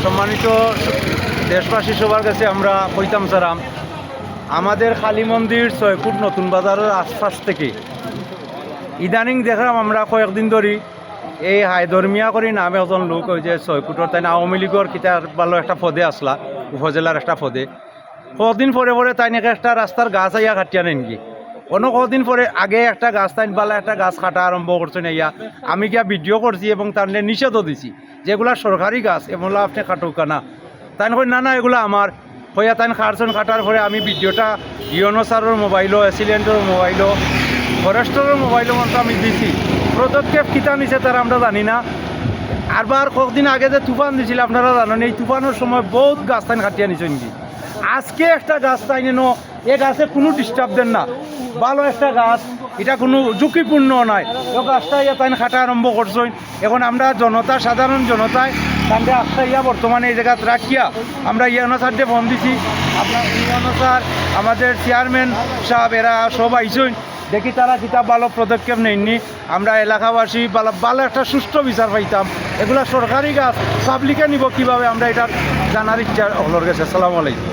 সম্মানিত দেশবাসী সবার কাছে আমরা কইতাম সারাম, আমাদের কালী মন্দির 6 ফুট নতুন বাজারের আশপাশ থেকে ইদানিং দেখলাম আমরা কয়েকদিন ধরে এই হায়দরমিয়া করি নামে একজন লোক ওই যে 6 ফুটর তাই আওয়ামী লীগের কিতার ভালো একটা পদে আসলা, উপজেলার একটা পদে। কদিন পরে পরে তাই নাকি একটা রাস্তার গাছ আইয়া কাটিয়া নেন কি, অন্য কদিন পরে আগে একটা গাছ তাই বালা একটা গাছ কাটা আরম্ভ করছেন। ইয়া আমি গিয়া ভিডিও করছি এবং তার নিষেধও দিছি যেগুলা সরকারি গাছ এগুলো আপনি কাটুক না। তাই কই না না এগুলো আমার হইয়া তাই কাটছেন। কাটার পরে আমি ভিডিওটা ইউনো স্যারের মোবাইলও, এসিলেন্টের মোবাইলও, ফরেস্টের মোবাইলও মতো আমি দিছি। পদক্ষেপ কিতা নিছে তারা আমরা জানি না। আরবার কয়েকদিন আগে যে তুফান দিছিল আপনারা জানেন, এই তুফানের সময় বহুত গাছ তাই কাটিয়া নিছেন কি। আজকে একটা গাছ তাই নেন, এ গাছে কোনো ডিস্টার্ব দেন না, ভালো একটা গাছ, এটা কোনো ঝুঁকিপূর্ণ নয়। ও গাছটা ইয়া তাই কাটা আরম্ভ করছেন। এখন আমরা জনতা, সাধারণ জনতায় তাদের আস্থা ইয়া বর্তমানে এই জায়গাত রাখিয়া আমরা ইউনো স্যারকে ফোন দিছি। আপনার ইউনো স্যার, আমাদের চেয়ারম্যান সাহেব, এরা সব আইসেন, দেখি তারা কিতাব ভালো পদক্ষেপ নেননি। আমরা এলাকাবাসী ভালো একটা সুষ্ঠু বিচার পাইতাম। এগুলা সরকারি গাছ, পাবলিকে নিব কীভাবে, আমরা এটার জানার ইচ্ছা হলোর গেছে। আসসালামু আলাইকুম।